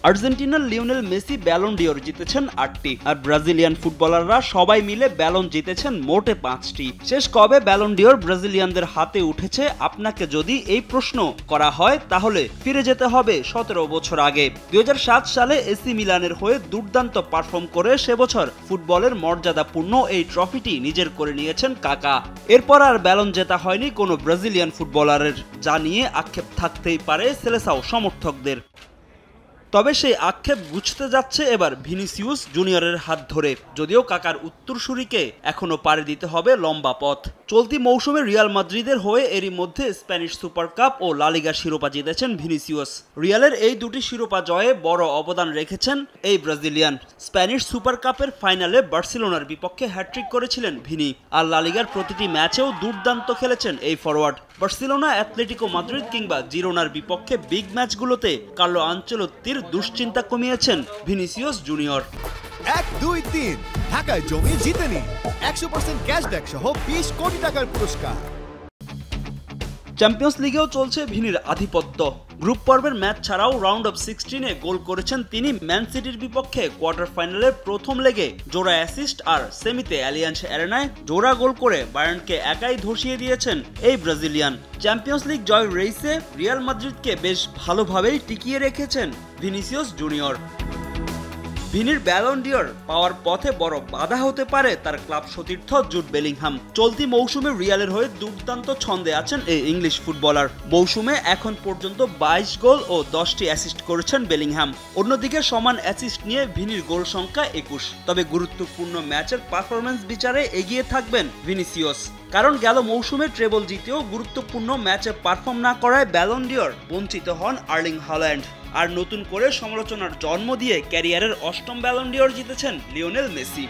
আর্জেন্টিনার Lionel Messi Ballon d'Or জিতেছেন 8টি, আর ব্রাজিলিয়ান ফুটবলাররা সবাই মিলে ব্যালন জিতেছেন মোটে 5টি। শেষ কবে ব্যালন ডিওর ব্রাজিলিয়ানদের হাতে উঠেছে আপনাকে যদি এই প্রশ্ন করা হয় তাহলে ফিরে যেতে হবে 17 বছর আগে। 2007 সালে এসি মিলানের হয়ে দুর্দান্ত পারফর্ম করে সে বছর ফুটবলের মর্যাদাপূর্ণ এই ট্রফিটি নিজের করে নিয়েছেন কাকা। এরপর আর ব্যালন জেতা হয়নি কোনো ব্রাজিলিয়ান ফুটবলারের, যা নিয়ে আক্ষেপ থাকতেই পারে সেলেসাও সমর্থকদের। তবে সেই আক্ষেপ বুঝতে যাচ্ছে এবার ভিনিসিউস জুনিয়রের হাত ধরে, যদিও কাকার উত্তরসূরিকে এখনো পাড়ি দিতে হবে লম্বা পথ। চলতি মৌসুমে রিয়াল মাদ্রিদের হয়ে এরই মধ্যে স্প্যানিশ সুপার কাপ ও লা লিগার শিরোপা জিতেছেন ভিনিসিউস। রিয়ালের এই দুটি শিরোপা জয়ে বড় অবদান রেখেছেন এই ব্রাজিলিয়ান। স্প্যানিশ সুপার কাপের ফাইনালে বার্সেলোনার বিপক্ষে হ্যাট্রিক করেছিলেন ভিনি, আর লা লিগার প্রতিটি ম্যাচেও দুর্দান্ত খেলেছেন এই ফরওয়ার্ড। বার্সেলোনা, অ্যাটলেটিকো মাদ্রিদ কিংবা জিরোনার বিপক্ষে বিগ ম্যাচগুলোতে কার্লো আনচেলত্তির দুশ্চিন্তা কমিয়েছেন ভিনিসিউস জুনিয়র। 1, 2, 3 ঢাকায় জমি জিতে নিন 100% ক্যাশব্যাক সহ 20 কোটি টাকার পুরস্কার। চ্যাম্পিয়ন্স লিগেও চলছে ভিনির আধিপত্য। গ্রুপ পর্বের ম্যাচ ছাড়াও রাউন্ড অফ 16-এ গোল করেছেন তিনি ম্যান সিটির বিপক্ষে কোয়ার্টার ফাইনালের প্রথম লেগে জোড়া অ্যাসিস্ট, আর সেমিতে অ্যালিয়ান্স অ্যারেনায় জোড়া গোল করে বায়ার্নকে একাই ধসিয়ে দিয়েছেন এই ব্রাজিলিয়ান। চ্যাম্পিয়ন্স লিগ জয়ের রেসে রিয়াল মাদ্রিদকে বেশ ভালোভাবেই টিকিয়ে রেখেছেন ভিনিসিউস জুনিয়র। ভিনির ব্যালন ডিওর পাওয়ার পথে বড় বাধা হতে পারে তার ক্লাব সতীর্থ জুড বেলিংহাম। চলতি মৌসুমে রিয়ালের হয়ে দুর্দান্ত ছন্দে আছেন এই ইংলিশ ফুটবলার। মৌসুমে এখন পর্যন্ত 22 গোল ও 10টি অ্যাসিস্ট করেছেন বেলিংহাম। অন্যদিকে সমান অ্যাসিস্ট নিয়ে ভিনির গোল সংখ্যা 21। তবে গুরুত্বপূর্ণ ম্যাচের পারফরম্যান্স বিচারে এগিয়ে থাকবেন ভিনিসিউস, কারণ গেল মৌসুমে ট্রেবল জিতেও গুরুত্বপূর্ণ ম্যাচে পারফর্ম না করায় ব্যালন ডিওর বঞ্চিত হন আর্লিং হল্যান্ড। আর নতুন করে সমালোচনার জন্ম দিয়ে ক্যারিয়ারের 8ম ব্যালন ডিওর জিতেছেন লিওনেল মেসি।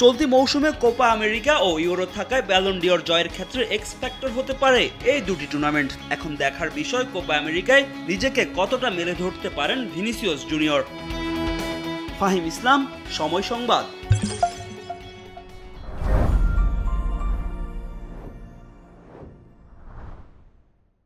চলতি মৌসুমে কোপা আমেরিকা ও ইউরো থাকায় ব্যালন ডিওর জয়ের ক্ষেত্রে এক্স ফ্যাক্টর হতে পারে এই দুটি টুর্নামেন্ট। এখন দেখার বিষয় কোপা আমেরিকায় নিজেকে কতটা মেলে ধরতে পারেন ভিনিসিউস জুনিয়র। ফাহিম ইসলাম, সময় সংবাদ।